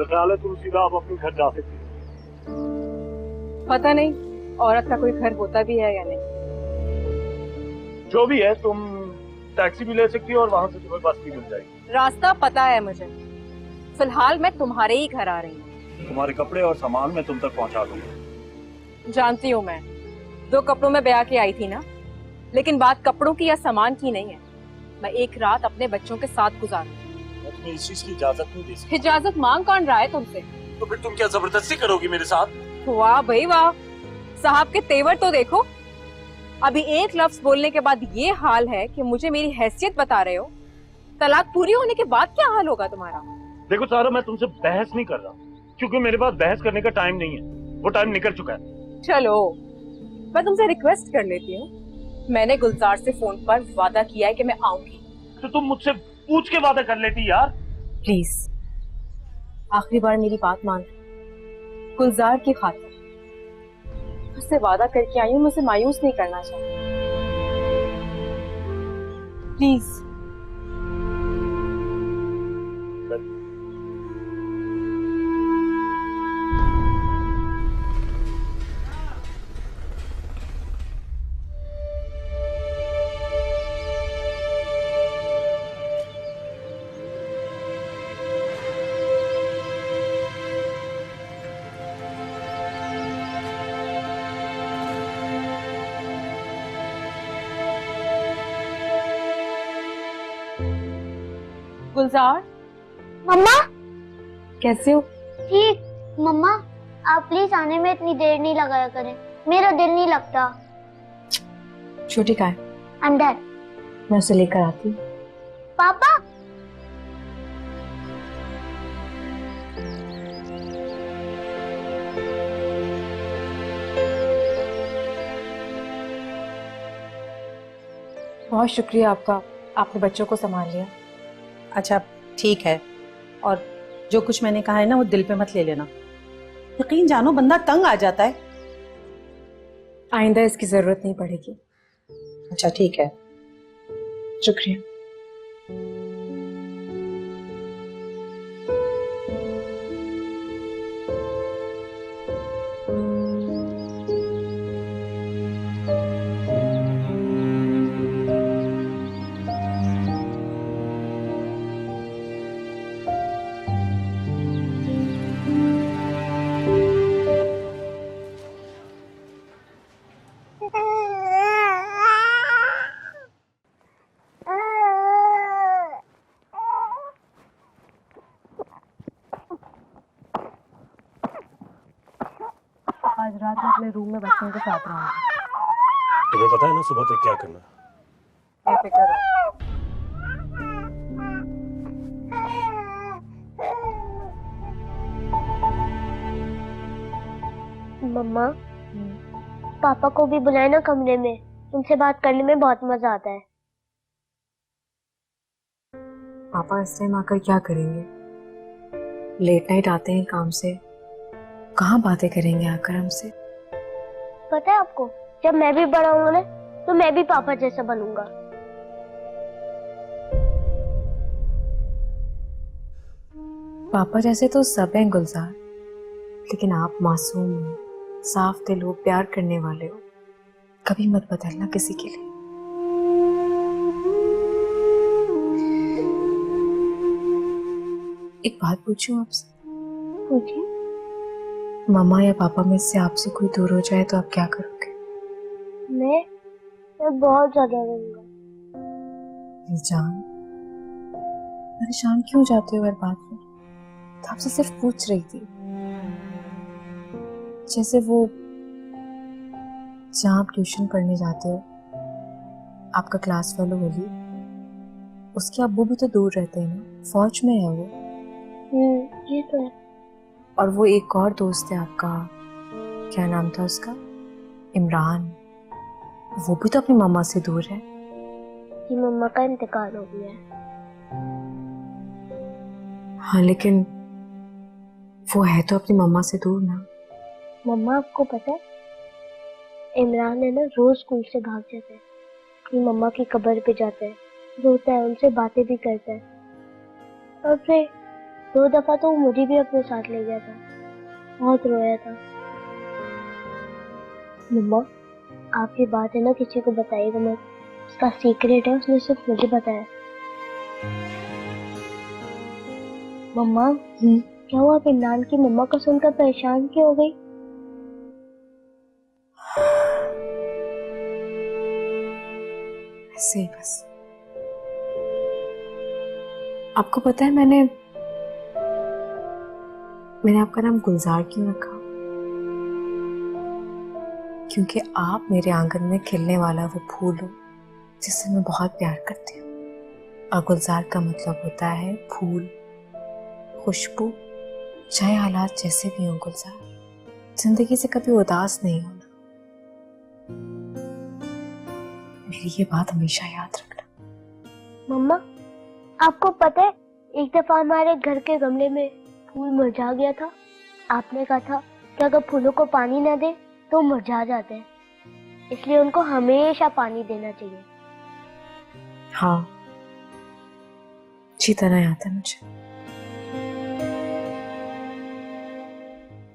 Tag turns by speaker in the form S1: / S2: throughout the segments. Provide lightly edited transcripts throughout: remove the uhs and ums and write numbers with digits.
S1: मेरा ख्याल है तुम सीधा आप अपने घर जा सकती हो।
S2: पता नहीं औरत का कोई घर होता भी है या नहीं।
S1: जो भी है, तुम टैक्सी भी ले सकती हो और वहां से तुम्हें बस भी मिल जाएगी।
S2: रास्ता पता है मुझे। फिलहाल मैं तुम्हारे ही घर आ रही हूँ।
S1: तुम्हारे कपड़े और सामान मैं तुम तक पहुंचा दूंगा।
S2: जानती हूँ मैं, 2 कपड़ों में ब्याह के आई थी ना, लेकिन बात कपड़ों की या सामान की नहीं है। मैं एक रात अपने बच्चों के साथ गुजारूंगी।
S1: मैं तुम्हें इस चीज की इजाजत नहीं दे सकती।
S2: इजाजत मांग कौन रहा है तुमसे?
S1: तो फिर तुम क्या जबरदस्ती करोगी मेरे साथ?
S2: वाह भाई वाह, साहब के तेवर तो देखो। अभी एक लफ्ज बोलने के बाद ये हाल है कि मुझे मेरी हैसियत बता रहे हो। तलाक पूरी होने के बाद क्या हाल होगा तुम्हारा?
S1: देखो सारा, मैं तुमसे बहस नहीं कर रहा, क्योंकि मेरे पास बहस करने का टाइम नहीं है। वो टाइम निकल चुका है।
S2: चलो मैं तुमसे रिक्वेस्ट कर लेती हूँ। मैंने गुलजार से फोन पर वादा किया है कि मैं आऊंगी।
S1: तो तुम मुझसे पूछ के वादा कर लेती यार।
S2: प्लीज आखिरी बार मेरी बात मान। गुलजार की खातिर उससे वादा करके आई हूँ, मुझे मायूस नहीं करना चाहिए। प्लीज। गुलजार,
S3: मम्मा
S2: कैसे हो?
S3: ठीक। मम्मा आप प्लीज आने में इतनी देर नहीं लगाया करें, मेरा दिल नहीं लगता।
S2: छोटी का है,
S3: अंदर।
S2: मैं उसे लेकर आती हूँ।
S3: पापा
S2: बहुत शुक्रिया आपका, आपने बच्चों को संभाल लिया।
S4: अच्छा ठीक है, और जो कुछ मैंने कहा है ना वो दिल पे मत ले लेना। यकीन जानो बंदा तंग आ जाता है।
S2: आइंदा इसकी जरूरत नहीं पड़ेगी।
S4: अच्छा ठीक है।
S2: शुक्रिया। आज रात में अपने रूम में बच्चों के साथ रहूंगी।
S1: तुम्हें पता है ना सुबह तक क्या करना है?
S2: बेफिक्र रहो।
S3: मम्मा पापा को भी बुलाए ना कमरे में, उनसे बात करने में बहुत मजा आता है।
S2: पापा इस टाइम आकर क्या करेंगे? लेट नाइट आते हैं काम से, कहाँ बातें करेंगे आकर हमसे?
S3: पता है आपको, जब मैं भी बड़ा होऊंगा ना तो मैं भी पापा जैसा बनूंगा।
S2: पापा जैसे तो सब हैं गुलजार, लेकिन आप मासूम हो, साफ दिल हो, प्यार करने वाले हो। कभी मत बदलना किसी के लिए। एक बात पूछूं आपसे?
S3: पूछिए।
S2: मामा या पापा में से आपसे कोई दूर हो जाए तो आप क्या करोगे?
S3: मैं बहुत ज्यादा रहूंगा।
S2: जान, परेशान क्यों जाते हो हर बात में? तो आपसे सिर्फ पूछ रही थी। जैसे वो जहाँ आप ट्यूशन पढ़ने जाते हो, आपका क्लास फेलो वली, उसके अब्बू भी तो दूर रहते हैं ना, फौज में है वो।
S3: ये तो है।
S2: और वो एक और दोस्त है आपका, क्या नाम था उसका? इमरान। वो भी तो अपनी मम्मा से दूर है।
S3: कि मम्मा का इंतकाल हो गया है।
S2: हाँ, लेकिन वो है तो अपनी मम्मा से दूर ना।
S3: मम्मा आपको पता है, इमरान है ना रोज स्कूल से भाग जाता है, अपनी मम्मा की कब्र पे जाता है, रोता है, उनसे बातें भी करता है, और फिर 2 दफा तो वो मुझे भी अपने साथ ले गया था, बहुत रोया था। मम्मा, आप ये बात है ना किसी को बताइएगा मत, उसका सीक्रेट है, उसने सिर्फ मुझे बताया। मम्मा, क्या हुआ? इमरान की मम्मा को सुनकर परेशान क्यों हो गई?
S2: ऐसे ही बस। आपको पता है मैंने आपका नाम गुलजार क्यों रखा? क्योंकि आप मेरे आंगन में खिलने वाला वो फूल हो जिससे मैं बहुत प्यार करती हूँ। और गुलजार का मतलब होता है फूल, खुशबू। चाहे हालात जैसे भी हों गुलजार, जिंदगी से कभी उदास नहीं होना। मेरी ये बात हमेशा याद रखना।
S3: मम्मा, आपको पता है एक दफा हमारे घर के गमले में फूल मुरझा गया था। आपने कहा था कि अगर फूलों को पानी न दे तो मुरझा जाते हैं, इसलिए उनको हमेशा पानी देना चाहिए।
S2: हाँ, अच्छी तरह याद है मुझे।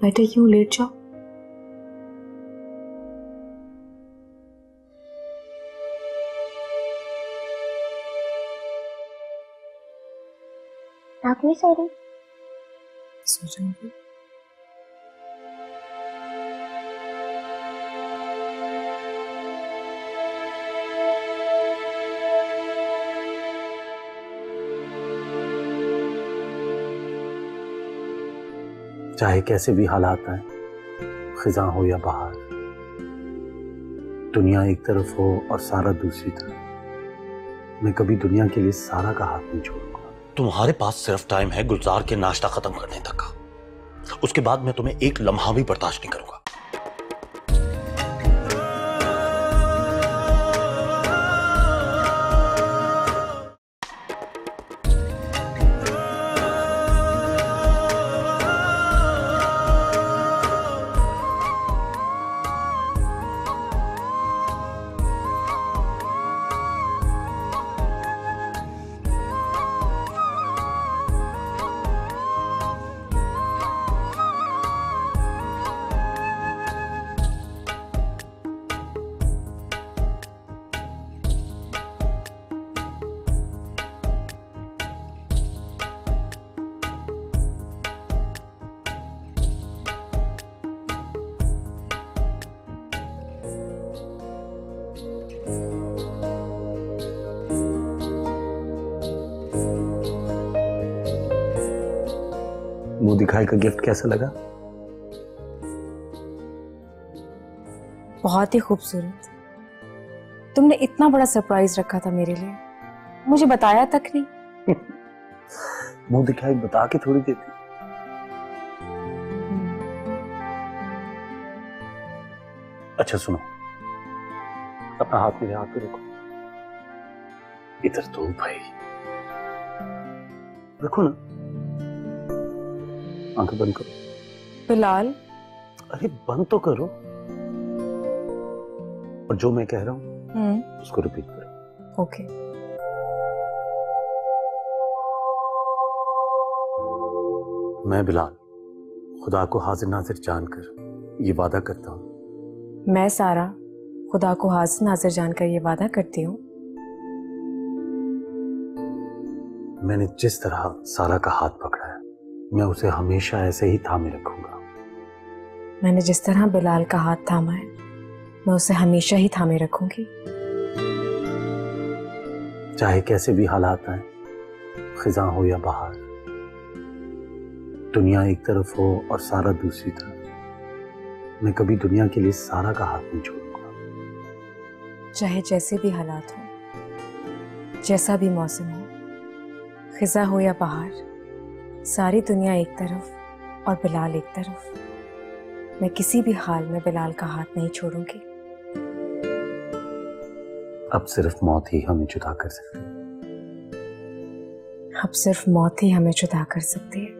S2: बैठे क्यों, लेट जाओ।
S3: आप नहीं सो रही?
S2: सो जाऊंगी।
S5: चाहे कैसे भी हालात आए, खिजा हो या बहार, दुनिया एक तरफ हो और सारा दूसरी तरफ, मैं कभी दुनिया के लिए सारा का हाथ नहीं छोड़ूंगा।
S1: तुम्हारे पास सिर्फ टाइम है गुलजार के नाश्ता खत्म करने तक का। उसके बाद मैं तुम्हें एक लम्हा भी बर्दाश्त नहीं करूंगा।
S5: मुंह दिखाई का गिफ्ट कैसा लगा?
S2: बहुत ही खूबसूरत। तुमने इतना बड़ा सरप्राइज रखा था मेरे लिए, मुझे बताया तक नहीं।
S5: मुंह दिखाई बता के थोड़ी देती। अच्छा सुनो, अपना हाथ मेरे हाथ पे रखो। इधर तो भाई रखो ना, आंखें बंद करो।
S2: बिलाल,
S5: अरे बंद तो करो, और जो मैं कह रहा हूं उसको रिपीट करो।
S2: ओके।
S5: मैं बिलाल खुदा को हाजिर नाजिर जानकर ये वादा करता हूं।
S2: मैं सारा खुदा को हाजिर नाजिर जानकर ये वादा करती हूँ,
S5: मैंने जिस तरह सारा का हाथ पकड़ा है, मैं उसे हमेशा ऐसे ही थामे रखूंगा।
S2: मैंने जिस तरह बिलाल का हाथ थामा है, मैं उसे हमेशा ही थामे रखूंगी।
S5: चाहे कैसे भी हालात आए, खिजा हो या बहार, दुनिया एक तरफ हो और सारा दूसरी तरफ, मैं कभी दुनिया के लिए सारा का हाथ नहीं छोड़ूंगा।
S2: चाहे जैसे भी हालात हो, जैसा भी मौसम हो, खिजा हो या बहार, सारी दुनिया एक तरफ और बिलाल एक तरफ, मैं किसी भी हाल में बिलाल का हाथ नहीं छोड़ूंगी।
S5: अब सिर्फ मौत ही हमें जुदा कर सकती है।
S2: अब सिर्फ मौत ही हमें जुदा कर सकती है।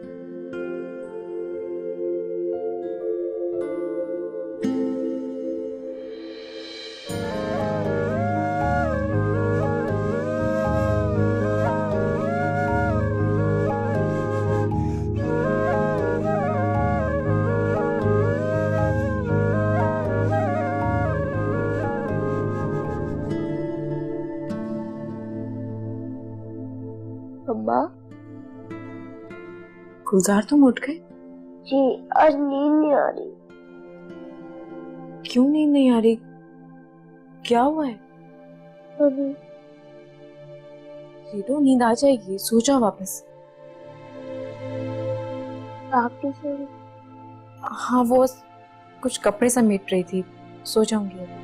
S2: गुलजार तुम उठ गए?
S3: जी आज नींद नहीं आ रही।
S2: क्यों नींद नहीं आ रही? क्या हुआ है?
S3: अभी
S2: रीटू नींद आ जाएगी, सो जाओ वापस।
S3: आप कैसे हो?
S2: हाँ वो कुछ कपड़े समेट रही थी, सो जाऊंगी अब।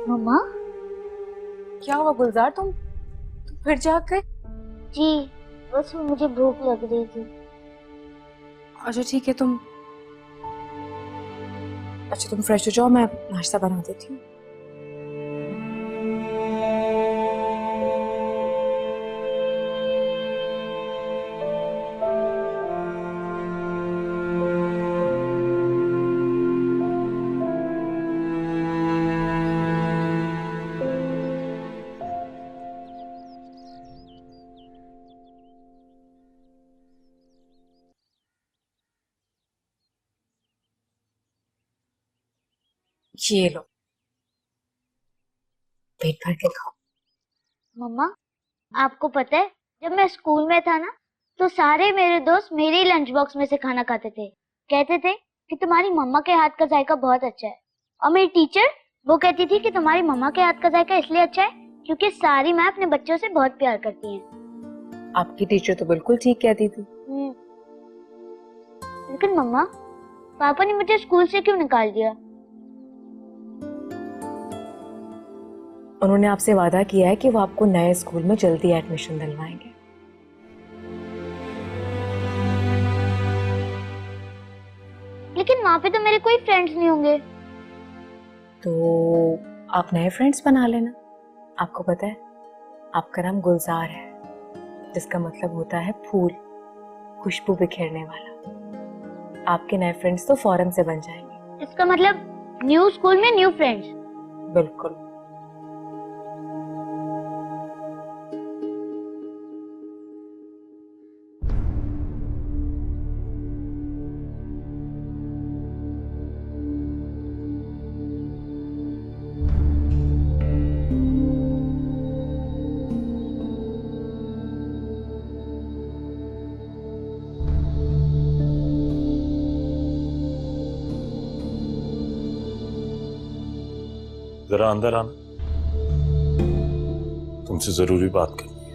S3: मम्मा?
S2: क्या हुआ गुलजार, तुम फिर जाग गए?
S3: जी बस मुझे भूख लग रही थी।
S2: अच्छा ठीक है, तुम फ्रेश हो जाओ, मैं नाश्ता बना देती हूँ। ये लो, पेट भर के खाओ।
S3: मम्मा आपको पता है जब मैं स्कूल में था ना तो सारे मेरे दोस्त मेरे ही लंच बॉक्स में से खाना खाते थे। कहते थे कि तुम्हारी मम्मा के हाथ का जायका बहुत अच्छा है। और मेरी टीचर वो कहती थी कि तुम्हारी मम्मा के हाथ का जायका इसलिए अच्छा है क्योंकि सारी माँ अपने बच्चों से बहुत प्यार करती हैं।
S2: आपकी टीचर तो बिल्कुल ठीक कहती थी।
S3: लेकिन मम्मा पापा ने मुझे स्कूल से क्यों निकाल दिया?
S2: उन्होंने आपसे वादा किया है कि वो आपको नए स्कूल में जल्दी एडमिशन दिलवाएंगे।
S3: लेकिन वहाँ पे तो मेरे कोई फ्रेंड्स नहीं होंगे।
S2: तो आप नए फ्रेंड्स बना लेना। आपको पता है आपका नाम गुलजार है, जिसका मतलब होता है फूल, खुशबू बिखेरने वाला। आपके नए फ्रेंड्स तो फौरन से बन जाएंगे।
S3: इसका मतलब न्यू स्कूल में न्यू फ्रेंड्स?
S2: बिल्कुल।
S1: जरा अंदर आना, तुमसे जरूरी बात करनी है।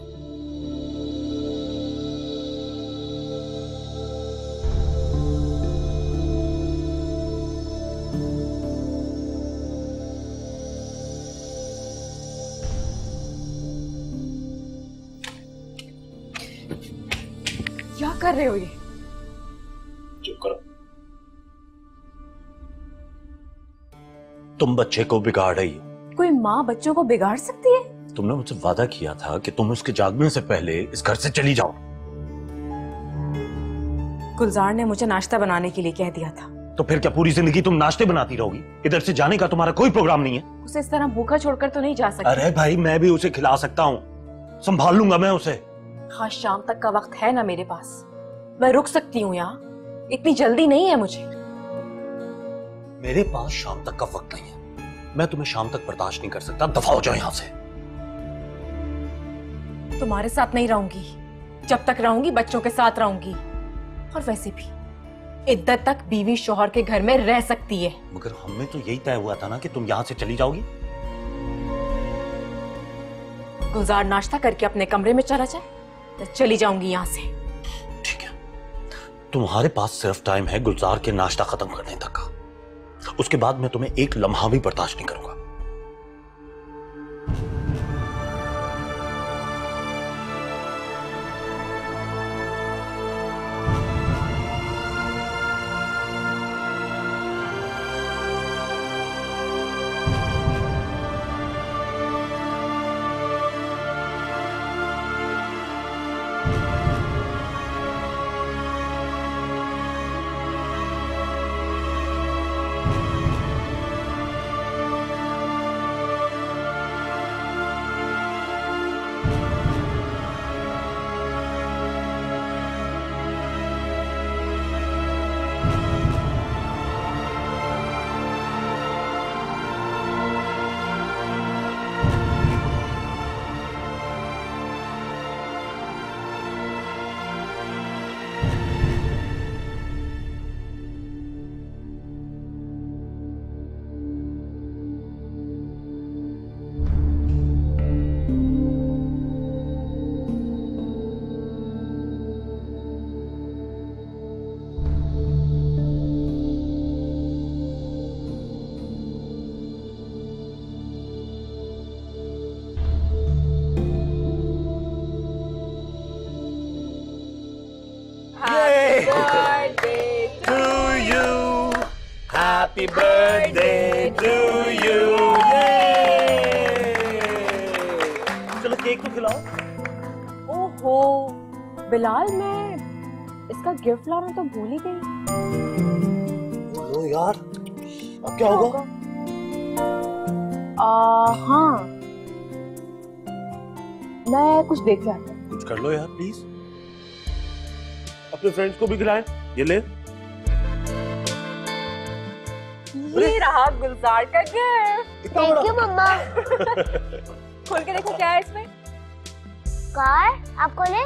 S2: क्या कर रहे हो ये?
S1: चुप करो। तुम बच्चे को बिगाड़ रही हो।
S2: कोई माँ बच्चों को बिगाड़ सकती है?
S1: तुमने मुझसे वादा किया था कि तुम उसके जागने से पहले इस घर से चली जाओ।
S2: गुलजार ने मुझे नाश्ता बनाने के लिए कह दिया था।
S1: तो फिर क्या पूरी जिंदगी तुम नाश्ते बनाती रहोगी? इधर से जाने का तुम्हारा कोई प्रोग्राम नहीं है?
S2: उसे इस तरह भूखा छोड़कर तो नहीं जा सकती।
S1: अरे भाई मैं भी उसे खिला सकता हूँ, संभाल लूंगा मैं उसे।
S2: हाँ शाम तक का वक्त है ना मेरे पास, मैं रुक सकती हूँ यहाँ, इतनी जल्दी नहीं है मुझे।
S1: मेरे पास शाम तक का वक्त नहीं है। मैं तुम्हें शाम तक बर्दाश्त नहीं कर सकता। दफा हो जाओ यहां से।
S2: तुम्हारे साथ नहीं रहूंगी। जब तक रहूंगी बच्चों के साथ रहूंगी। और वैसे भी इद्दत तक बीवी शौहर के घर में रह सकती है।
S1: मगर हमें तो यही तय हुआ था ना कि तुम यहां से चली जाओगी।
S2: गुलजार नाश्ता करके अपने कमरे में चला जाए तो चली जाऊंगी यहां से।
S1: ठीक है, तुम्हारे पास सिर्फ टाइम है गुलजार के नाश्ता खत्म करने तक का। उसके बाद मैं तुम्हें एक लम्हा भी बर्दाश्त नहीं करूंगा। Happy birthday to you. चलो केक तो खिलाओ।
S2: ओहो बिलाल, मैं इसका गिफ्ट लाना तो भूल ही गई।
S1: लो यार, अब क्या होगा?
S2: हाँ, मैं कुछ देख के आता हूँ।
S1: कुछ कर लो यार प्लीज। अपने फ्रेंड्स को भी खिलाएं। ये ले।
S2: ये रहा गुलजार का गिफ्ट।
S3: थैंक यू मम्मा।
S2: खोल के देखो क्या है इसमें।
S3: कार आपको ले।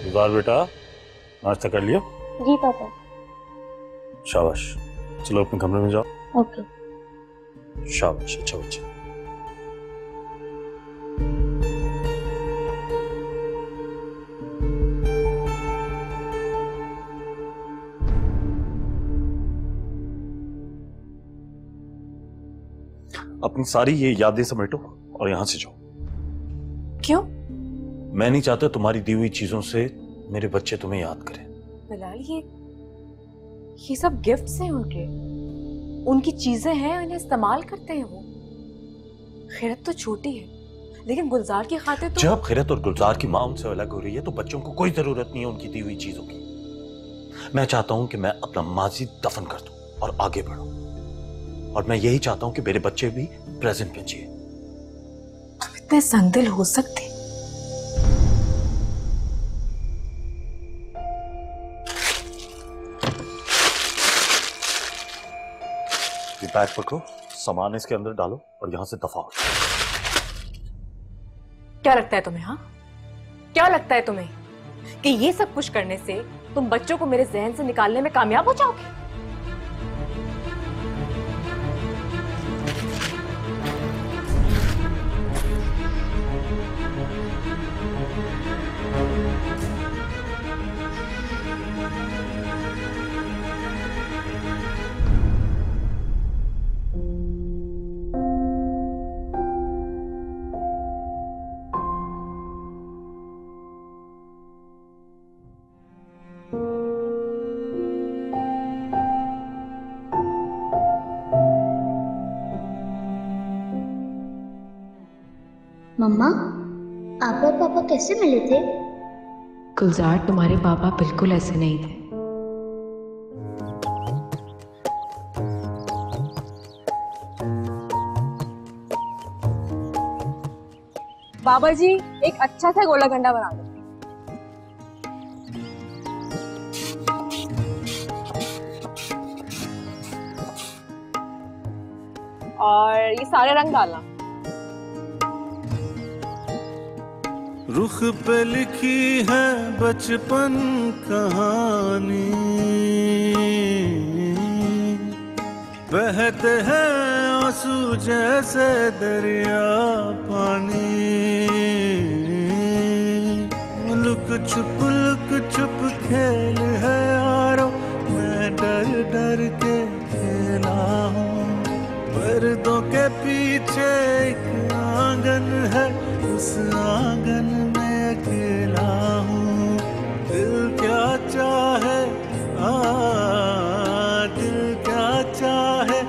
S5: गुलजार बेटा, नाश्ता कर लिया?
S3: जी पापा।
S5: शाबाश, चलो अपने कमरे में जाओ।
S3: ओके।
S5: शाबाश, अच्छा बच्चा। अपनी सारी ये यादें समेटो और यहां से जाओ।
S2: क्यों?
S1: मैं नहीं चाहता तुम्हारी दी हुई चीजों से मेरे बच्चे तुम्हें याद करें।
S2: बिलाल, ये सब गिफ्ट्स हैं उनके, उनकी चीजें हैं, उन्हें इस्तेमाल करते हैं वो। खैरत तो छोटी है लेकिन गुलजार की खातिर तो।
S1: जब खैरत और गुलजार की माँ उनसे अलग हो रही है तो बच्चों को कोई जरूरत नहीं है उनकी दी हुई चीजों की। मैं चाहता हूं कि मैं अपना माजी दफन कर दूं और आगे बढ़ूं, और मैं यही चाहता हूं कि मेरे बच्चे भी प्रेजेंट में जिए।
S2: तुम इतने संगदिल हो सकते?
S1: ये बैग पकड़ो, सामान इसके अंदर डालो और यहां से दफा हो।
S2: क्या लगता है तुम्हें? हाँ, क्या लगता है तुम्हें कि ये सब कुछ करने से तुम बच्चों को मेरे जहन से निकालने में कामयाब हो जाओगे?
S3: मम्मा, आप और पापा कैसे मिले थे?
S2: गुलजार, तुम्हारे पापा बिल्कुल ऐसे नहीं थे।
S6: बाबा जी, एक अच्छा सा गोला गंडा बना दो। और ये सारे रंग डालना।
S7: रुख पे लिखी है बचपन कहानी, बहते हैं आंसू जैसे दरिया पानी, लुक छुप खेल है यारो, मैं डर डर के खेला हूँ, पर्दों के पीछे एक आंगन है, उस आंगन में अकेला हूँ, दिल क्या चाहे दिल क्या चाहे,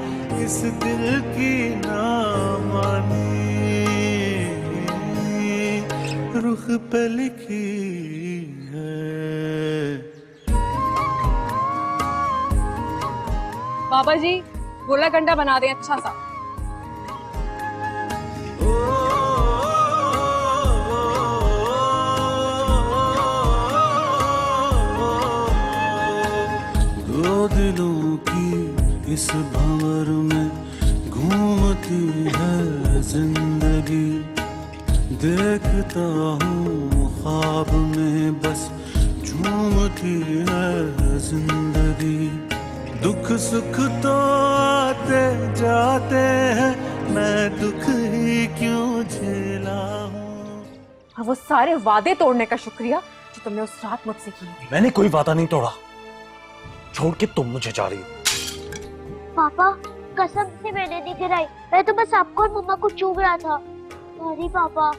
S7: इस दिल की ना मानी, रुख पे लिखी है।
S6: बाबा जी, गोला गंडा बना दें अच्छा सा।
S7: दो दिलों की इस भंवर में घूमती है जिंदगी, देखता हूँ ख्वाब में बस झूमती है जिंदगी, दुख सुख तो आते जाते हैं, मैं दुख ही क्यों झेला हूँ।
S6: और वो सारे वादे तोड़ने का शुक्रिया जो तुमने उस रात मुझसे किए थे।
S1: मैंने कोई वादा नहीं तोड़ा, छोड़ के तुम मुझे जा रही हो।
S3: पापा, कसम से मैंने नहीं गिराई, मैं तो बस आपको और मम्मा को चूम रहा था। सॉरी पापा।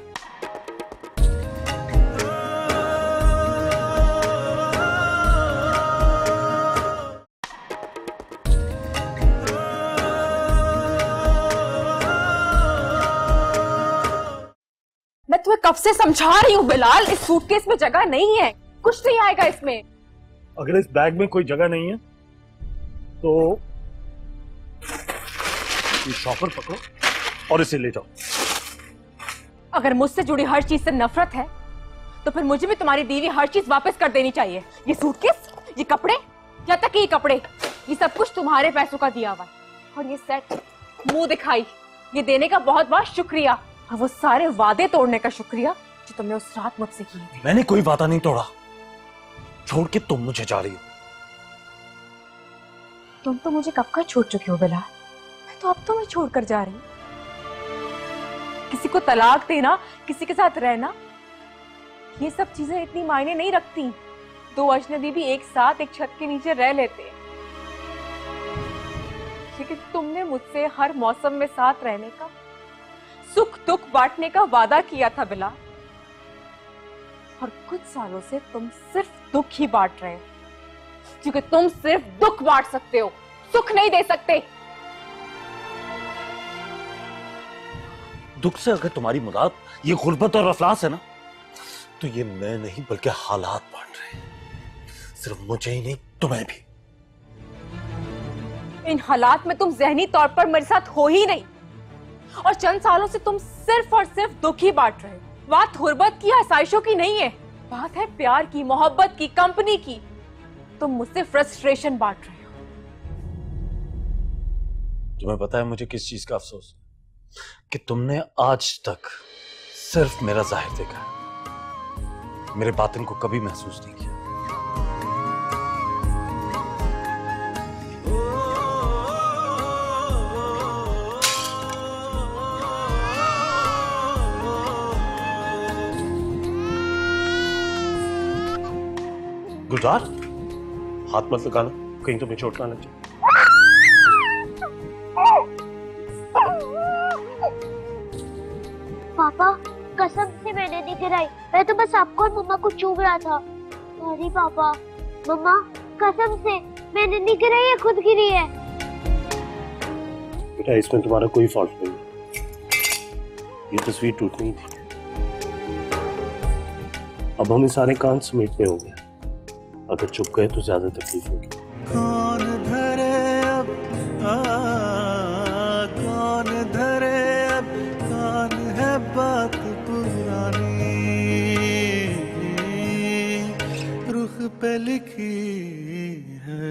S6: मैं तुम्हें कब से समझा रही हूँ बिलाल, इस सूटकेस में जगह नहीं है, कुछ नहीं आएगा इसमें।
S1: अगर इस बैग में कोई जगह नहीं है तो ये शॉपर पकड़ो और इसे ले जाओ।
S6: अगर मुझसे जुड़ी हर चीज से नफरत है तो फिर मुझे भी तुम्हारी दी हुई हर चीज वापस कर देनी चाहिए। ये सूटकेस, ये कपड़े, या तक कि ये कपड़े, ये सब कुछ तुम्हारे पैसों का दिया हुआ है। और ये सेट, मुंह दिखाई, ये देने का बहुत बहुत शुक्रिया, और वो सारे वादे तोड़ने का शुक्रिया जो तुमने उस रात मुझसे किए थे।
S1: मैंने कोई वादा नहीं तोड़ा, छोड़ के तुम मुझे जा रही हो।
S6: तुम तो मुझे कब का छोड़ चुके हो बिलाल, मैं तो अब तुम्हें छोड़कर जा रही हूँ। किसी को तलाक देना, किसी के साथ रहना, ये सब चीजें इतनी मायने नहीं रखती। दो अजनबी भी एक साथ एक छत के नीचे रह लेते, लेकिन तुमने मुझसे हर मौसम में साथ रहने का, सुख दुख बांटने का वादा किया था बिलाल, और कुछ सालों से तुम सिर्फ दुख ही बांट रहे हो, क्योंकि तुम सिर्फ दुख बांट सकते हो, सुख नहीं दे सकते।
S1: दुख से अगर तुम्हारी मुराद ये गुर्बत और अफलास है ना, तो ये मैं नहीं बल्कि हालात बांट रहे हैं, सिर्फ मुझे ही नहीं तुम्हें भी।
S6: इन हालात में तुम जहनी तौर पर मेरे साथ हो ही नहीं, और चंद सालों से तुम सिर्फ और सिर्फ दुख ही बांट रहे हो। बात गुर्बत की, आसाइशों की नहीं है, बात है प्यार की, मोहब्बत की, कंपनी की। तुम मुझसे फ्रस्ट्रेशन बांट रहे हो।
S1: तुम्हें पता है मुझे किस चीज का अफसोस, कि तुमने आज तक सिर्फ मेरा जाहिर देखा है, मेरे बातिन को कभी महसूस नहीं किया। गुलजार, हाथ मत लगाना, कहीं तुम्हें चोट ना लग जाए।
S3: पापा, कसम से मैंने नहीं गिराई, मैं तो बस आपको और मम्मा को चूम रहा था। सॉरी पापा। मम्मा, कसम से मैंने नहीं गिराई, ये खुद गिरी है।
S1: बेटा, इसमें तुम्हारा कोई फॉल्ट नहीं है, ये तस्वीर टूटनी थी।
S5: अब हमें सारे कान समेटने होंगे। अगर चुप गए तो ज्यादा तकलीफ होगी।
S7: कौन धरे अब कौन धरे अब कौन है बात पुरानी रुख पे लिखी है।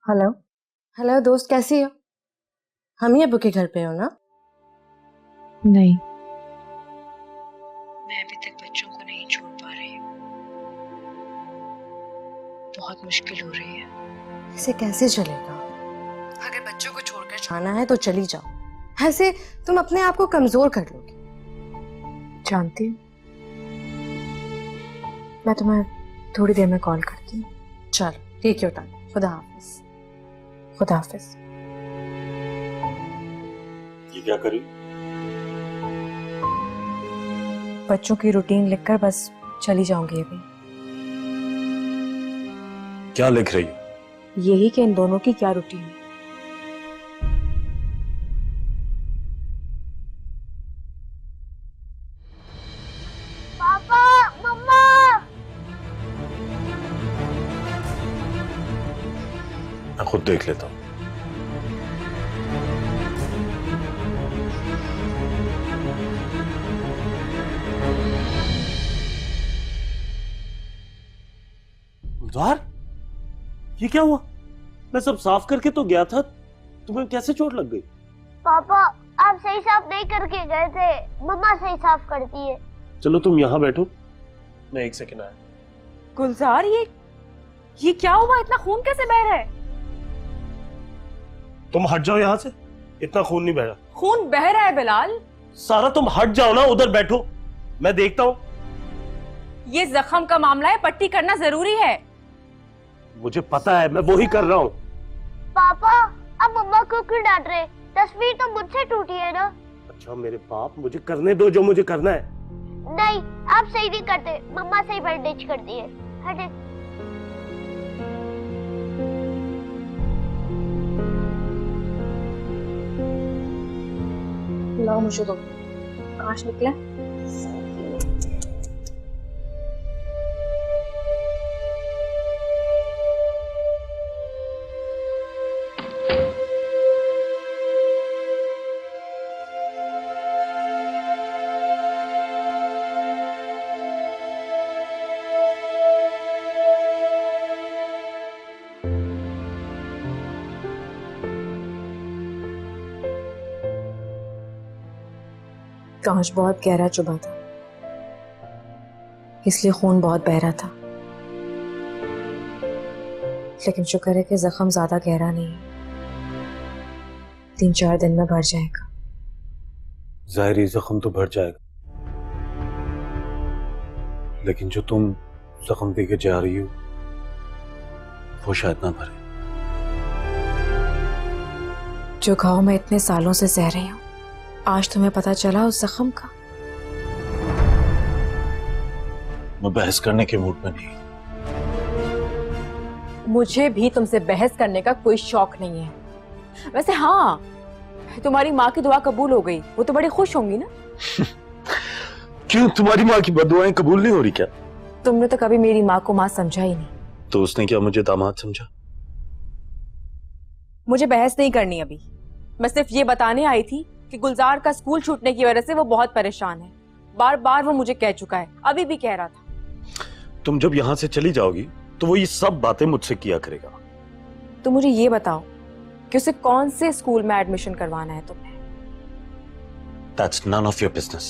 S8: हेलो हेलो दोस्त, कैसी हो? हम ही अबू के घर पे हो ना?
S2: नहीं, मैं अभी तक बच्चों को नहीं छोड़ पा रही हूँ। बहुत मुश्किल हो रही है।
S8: इसे कैसे चलेगा? अगर बच्चों को छोड़कर जाना है तो चली जाओ। ऐसे तुम अपने आप को कमजोर कर लोगी।
S2: जानती हूँ, मैं तुम्हें थोड़ी देर में कॉल करती हूँ।
S8: चलो ठीक है, खुदा हाफिज।
S2: खुदा हाफिज।
S5: ये क्या करी?
S2: बच्चों की रूटीन लिखकर बस चली जाऊंगी अभी।
S5: क्या लिख रही हो?
S2: यही कि इन दोनों की क्या रूटीन है।
S3: पापा, मम्मा।
S5: मैं खुद देख लेता हूँ। गुलजार, ये क्या हुआ? मैं सब साफ करके तो गया था, तुम्हें कैसे चोट लग गई?
S3: पापा, आप सही साफ नहीं करके गए थे, मम्मा सही साफ करती है।
S5: चलो तुम यहाँ बैठो, मैं एक सेकंड आया।
S6: गुलजार, ये क्या हुआ? इतना खून कैसे बह रहा है?
S5: तुम हट जाओ यहाँ से, इतना खून नहीं बह रहा।
S6: खून बह रहा है बिलाल।
S5: सारा तुम हट जाओ ना, उधर बैठो, मैं देखता हूँ।
S6: ये जख्म का मामला है, पट्टी करना जरूरी है।
S5: मुझे पता है, मैं वो ही कर रहा हूँ।
S3: पापा, अब मम्मा को क्यों डांट रहे? तस्वीर तो मुझसे टूटी है ना।
S5: अच्छा मेरे बाप, मुझे करने दो जो मुझे करना है।
S3: नहीं, आप सही नहीं करते, मम्मा सही बैंडेज करती है। हटे।
S2: लाओ मुझे दो। काश निकला। कांच बहुत गहरा चुभा था, इसलिए खून बहुत बह रहा था। लेकिन शुक्र है कि जख्म ज्यादा गहरा नहीं है, 3-4 दिन में भर जाएगा।
S5: जाहिरी जख्म तो भर जाएगा, लेकिन जो तुम जख्म देके जा रही हो वो शायद ना भरे।
S2: जो घाव मैं इतने सालों से सह रही हूं, आज तुम्हें पता चला उस जख्म का।
S5: मैं बहस करने के मूड में नहीं।
S6: मुझे भी तुमसे बहस करने का कोई शौक नहीं है। वैसे हाँ, तुम्हारी माँ की दुआ कबूल हो गई, वो तो बड़ी खुश होंगी ना।
S5: क्यों, तुम्हारी माँ की बददुआएं कबूल नहीं हो रही क्या?
S2: तुमने तो कभी मेरी माँ को माँ समझा ही नहीं।
S5: तो उसने क्या मुझे दामाद समझा?
S6: मुझे बहस नहीं करनी अभी। मैं सिर्फ ये बताने आई थी कि गुलजार का स्कूल छूटने की वजह से वो बहुत परेशान है। बार बार वो मुझे कह चुका है, अभी भी कह रहा था।
S5: तुम जब यहाँ से चली जाओगी तो वो ये सब बातें मुझसे किया करेगा।
S2: तो मुझे ये बताओ कि उसे कौन से स्कूल में एडमिशन करवाना है तुम्हें?
S5: That's none of your business.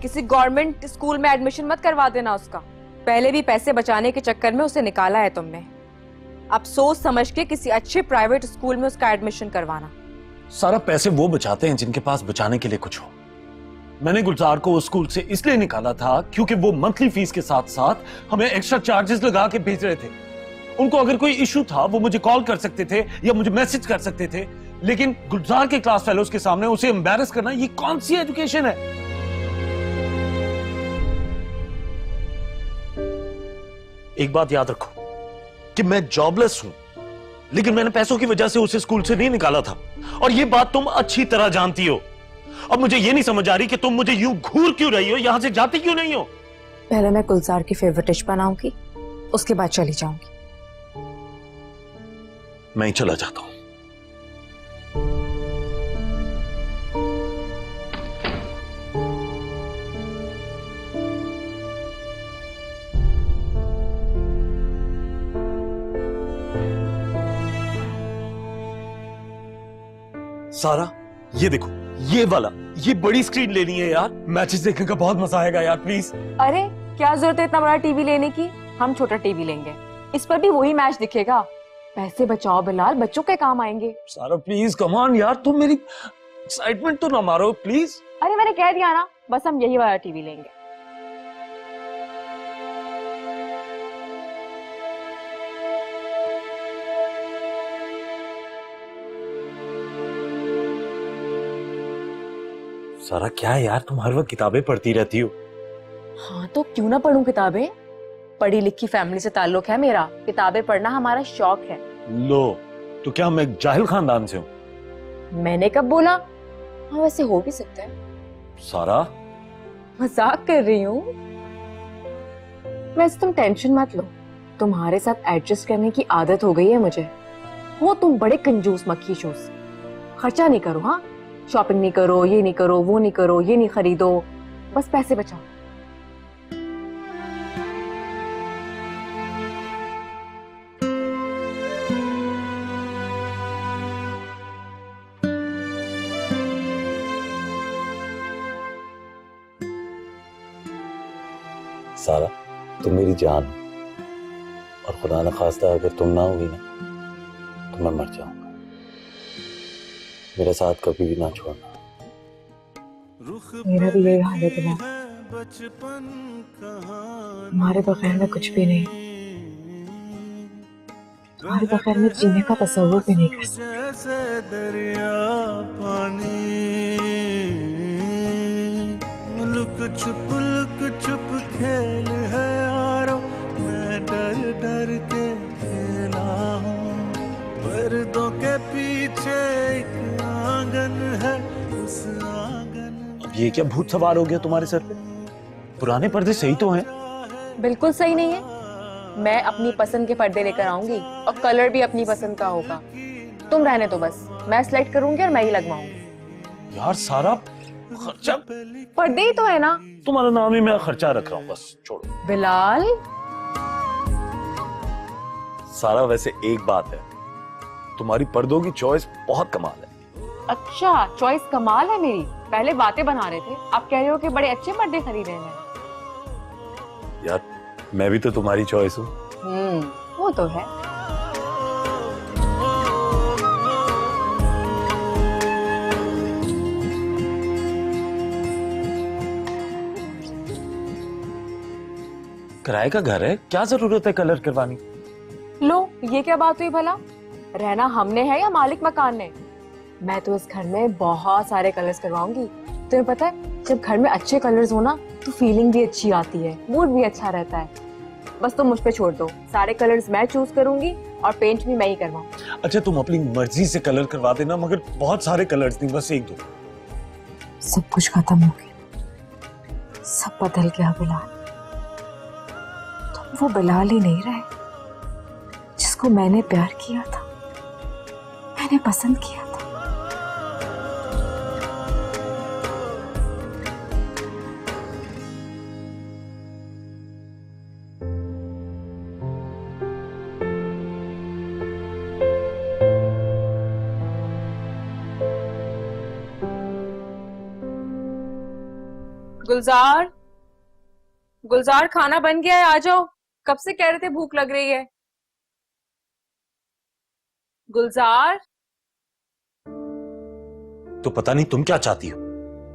S6: किसी गवर्नमेंट स्कूल में एडमिशन मत करवा देना उसका। पहले भी पैसे बचाने के चक्कर में उसे निकाला है तुमने। अब सोच समझ के किसी अच्छे प्राइवेट स्कूल में उसका एडमिशन करवाना।
S1: सारा पैसे वो बचाते हैं जिनके पास बचाने के लिए कुछ हो। मैंने गुलजार को उस स्कूल से इसलिए निकाला था क्योंकि वो मंथली फीस के साथ साथ हमें एक्स्ट्रा चार्जेस लगा के भेज रहे थे। उनको अगर कोई इशू था वो मुझे कॉल कर सकते थे या मुझे मैसेज कर सकते थे, लेकिन गुलजार के क्लास फेलोज के सामने उसे एम्बैरस करना, ये कौन सी एजुकेशन है? एक बात याद रखो कि मैं जॉबलेस हूं, लेकिन मैंने पैसों की वजह से उसे स्कूल से नहीं निकाला था, और ये बात तुम अच्छी तरह जानती हो। अब मुझे ये नहीं समझ आ रही कि तुम मुझे यूं घूर क्यों रही हो, यहां से जाती क्यों नहीं हो?
S2: पहले मैं गुलजार की फेवरेट डिश बनाऊंगी, उसके बाद चली जाऊंगी।
S1: मैं ही चला जाता हूं। सारा, ये देखो, ये वाला, ये बड़ी स्क्रीन लेनी है यार। मैचेस देखने का बहुत मजा आएगा यार, प्लीज।
S6: अरे क्या जरूरत है इतना बड़ा टीवी लेने की, हम छोटा टीवी लेंगे, इस पर भी वही मैच दिखेगा। पैसे बचाओ बिलाल, बच्चों के काम आएंगे।
S1: सारा प्लीज कम ऑन यार, तुम मेरी एक्साइटमेंट तो ना मारो प्लीज।
S6: अरे मैंने कह दिया ना, बस हम यही वाला टीवी लेंगे।
S1: सारा क्या है यार, तुम हर वक्त किताबें पढ़ती रहती हो।
S6: हाँ तो क्यों ना पढूं किताबें, पढ़ी लिखी फैमिली से ताल्लुक है मेरा, किताबें पढ़ना हमारा शौक है।
S1: लो, तो क्या मैं एक जाहिल खानदान से हूँ?
S6: मैंने कब बोला? हाँ वैसे हो भी सकता है।
S1: सारा,
S6: मजाक कर रही हूँ। वैसे तुम टेंशन मत लो, तुम्हारे साथ एडजस्ट करने की आदत हो गई है मुझे। वो तुम बड़े कंजूस मक्खी चूस, खर्चा नहीं करो, हाँ शॉपिंग नहीं करो, ये नहीं करो, वो नहीं करो, ये नहीं खरीदो, बस पैसे बचाओ।
S1: सारा, तुम मेरी जान हो, और खुदा न खास्ता अगर तुम ना हुई ना तो मैं मर जाऊंगा। मेरा साथ कभी भी ना छोड़ना।
S2: मेरा भी यही हाल है बिलाल, तुम्हारे बगैर में कुछ भी नहीं, तुम्हारे बगैर में जीने का तसव्वुर भी नहीं कर सकती।
S7: जैसे दरिया पानी, लुक छुप खेल है यारो, मैं डर डर के खेला हूँ। पर्दों के पीछे एक आंगन है, उस आंगन।
S1: अब ये क्या भूत सवार हो गया तुम्हारे सर पे? पुराने पर्दे सही तो हैं।
S6: बिल्कुल सही नहीं है। मैं अपनी पसंद के पर्दे लेकर आऊंगी और कलर भी अपनी पसंद का होगा। तुम रहने तो बस, मैं सिलेक्ट करूंगी और मैं ही लगवाऊंगी।
S1: यार सारा, खर्चा
S6: पर्दे ही तो है ना।
S1: तुम्हारा नाम ही मैं खर्चा रख रहा हूँ, बस छोड़ो।
S6: बिलाल,
S1: सारा वैसे एक बात है, तुम्हारी पर्दों की चॉइस बहुत कमाल है।
S6: अच्छा चॉइस कमाल है मेरी? पहले बातें बना रहे थे, आप कह रहे हो कि बड़े अच्छे पर्दे खरीदे हैं।
S1: यार मैं भी तो तुम्हारी चॉइस हूँ।
S6: वो तो है।
S1: किराए का घर है, क्या जरूरत है कलर करवानी?
S6: लो ये क्या बात हुई भला? रहना हमने है या मालिक मकान ने? मैं तो इस घर में बहुत सारे कलर्स करवाऊंगी। तुम्हें पता है जब घर में अच्छे कलर्स हो ना तो फीलिंग भी अच्छी आती है, मूड भी अच्छा रहता है। बस तुम मुझ पे छोड़ दो, सारे कलर्स मैं चूज करूंगी और पेंट भी मैं ही करवाऊंगी।
S1: अच्छा तुम अपनी मर्जी से कलर करवा देना, मगर बहुत सारे कलर्स नहीं, बस एक दो।
S2: सब कुछ खत्म हो गया, सब बदल गया बिलाल। तुम वो बिलाल ही नहीं रहे जिसको मैंने प्यार किया था, मैंने पसंद किया था।
S6: गुलजार, गुलजार खाना बन गया है, आ जाओ। कब से कह रहे थे भूख लग रही है। गुलजार।
S1: तो पता नहीं तुम क्या चाहती हो।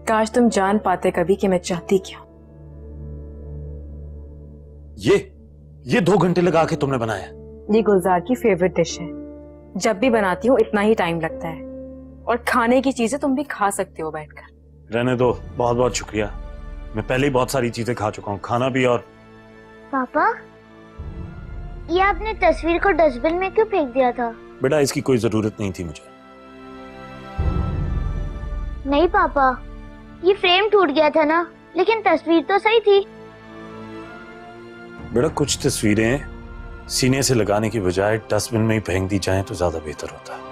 S2: काश तुम जान पाते कभी कि मैं चाहती क्या।
S1: ये 2 घंटे लगा के तुमने बनाया।
S2: ये गुलजार की फेवरेट डिश है। जब भी बनाती हूँ इतना ही टाइम लगता है, और खाने की चीजें तुम भी खा सकते हो बैठकर।
S1: रहने दो, बहुत बहुत शुक्रिया। मैं पहले ही बहुत सारी चीजें खा चुका हूँ, खाना भी। और
S3: पापा, ये आपने तस्वीर को डस्टबिन में क्यों फेंक दिया था?
S1: बेटा इसकी कोई जरूरत नहीं थी मुझे।
S3: नहीं पापा, ये फ्रेम टूट गया था ना, लेकिन तस्वीर तो सही थी।
S1: बेटा कुछ तस्वीरें सीने से लगाने की बजाय डस्टबिन में ही फेंक दी जाएं तो ज्यादा बेहतर होता है।